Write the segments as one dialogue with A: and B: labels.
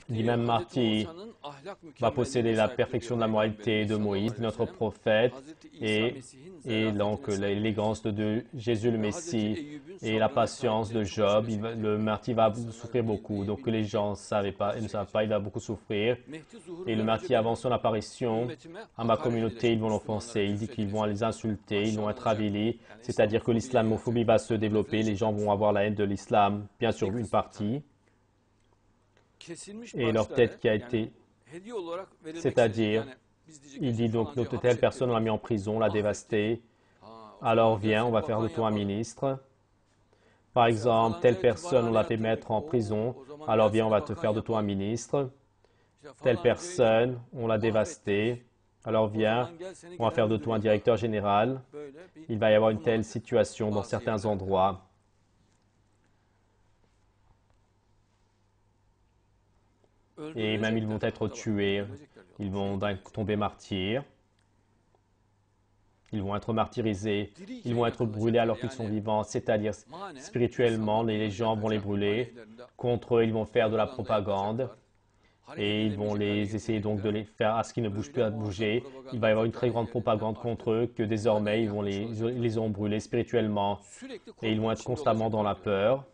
A: L'imam Mahdi va posséder la perfection de la moralité de Moïse, de notre prophète, et, donc l'élégance de Jésus le Messie et la patience de Job. Le Mahdi va souffrir beaucoup, donc les gens ne savent pas, il va beaucoup souffrir. Et le Mahdi, avant son apparition, à ma communauté, ils vont l'offenser. Il dit qu'ils vont les insulter, ils vont être avilis, c'est-à-dire que l'islamophobie va se développer, les gens vont avoir la haine de l'islam, bien sûr une partie, et leur tête qui a été, c'est-à-dire, il dit donc notre telle personne on l'a mis en prison, on l'a dévasté, alors viens, on va faire de toi un ministre. Par exemple, telle personne on l'a fait mettre en prison, alors viens, on va te faire de toi un ministre. Telle personne, on l'a dévasté, alors viens, on va faire de toi un directeur général. Il va y avoir une telle situation dans certains endroits. Et même ils vont être tués, ils vont tomber martyrs, ils vont être martyrisés, ils vont être brûlés alors qu'ils sont vivants, c'est-à-dire spirituellement, les gens vont les brûler, contre eux ils vont faire de la propagande et ils vont essayer donc de les faire à ce qu'ils ne bougent plus à bouger. Il va y avoir une très grande propagande contre eux que désormais ils les ont brûlés spirituellement et ils vont être constamment dans la peur.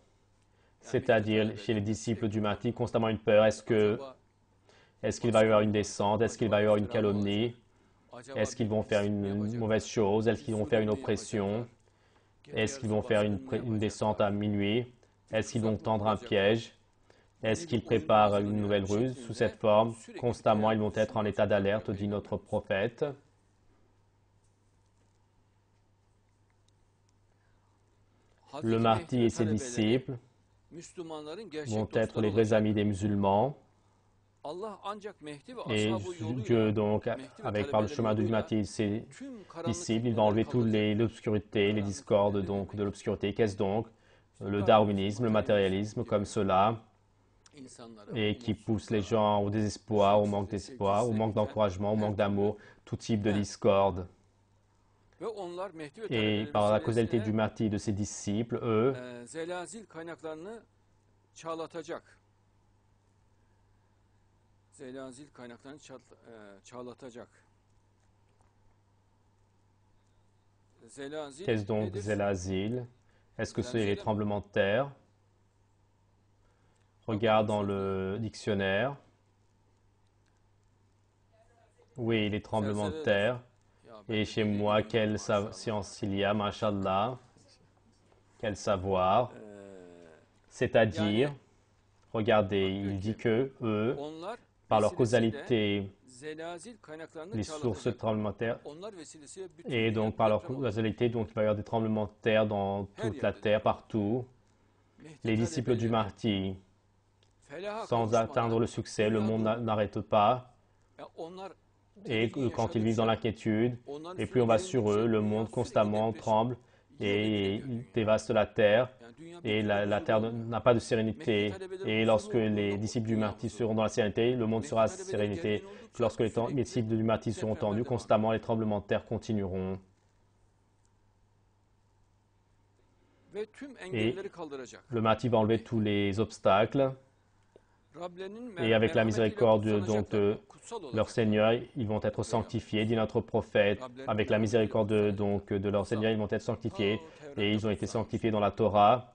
A: C'est-à-dire chez les disciples du Mahdi, constamment une peur. Est-ce qu'il va y avoir une descente? Est-ce qu'il va y avoir une calomnie? Est-ce qu'ils vont faire une mauvaise chose? Est-ce qu'ils vont faire une oppression? Est-ce qu'ils vont faire une descente à minuit? Est-ce qu'ils vont tendre un piège? Est-ce qu'ils préparent une nouvelle ruse sous cette forme? Constamment, ils vont être en état d'alerte, dit notre prophète. Le Mahdi et ses disciples vont être les vrais amis des musulmans. Et Dieu, donc, par le chemin du Mahdi et ses disciples, il va enlever toute l'obscurité, les discordes donc, de l'obscurité. Qu'est-ce donc? Le darwinisme, le matérialisme, comme cela, et qui pousse les gens au désespoir, au manque d'espoir, au manque d'encouragement, au manque d'amour, tout type de discorde. Et par la causalité du Mahdi et de ses disciples, eux, qu'est-ce donc Zelazil? Est-ce que c'est les tremblements de terre? Regarde dans le dictionnaire. Oui, les tremblements de terre. Et chez moi, quelle science il y a, mashallah. Quel savoir. C'est-à-dire, regardez, il dit que eux, par leur causalité, les sources de tremblements de terre, et donc par leur causalité, donc il va y avoir des tremblements de terre dans toute la terre, partout. Les disciples du Mahdi, sans atteindre le succès, le monde n'arrête pas. Et quand ils vivent dans l'inquiétude, et plus on va sur eux, le monde constamment tremble et il dévaste la terre. Et la terre n'a pas de sérénité. Et lorsque les disciples du Mahdi seront dans la sérénité, le monde sera sérénité. Lorsque les disciples du Mahdi seront tendus, constamment les tremblements de terre continueront. Et le Mahdi va enlever tous les obstacles. Et avec la miséricorde de leur Seigneur, ils vont être sanctifiés, dit notre prophète. Avec la miséricorde de leur Seigneur, ils vont être sanctifiés. Et ils ont été sanctifiés dans la Torah.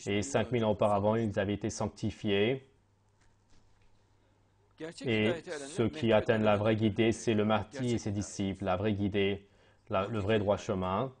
A: Et 5000 ans auparavant, ils avaient été sanctifiés. Et ceux qui atteignent la vraie guidée, c'est le Mahdi et ses disciples, la vraie guidée, le vrai droit chemin.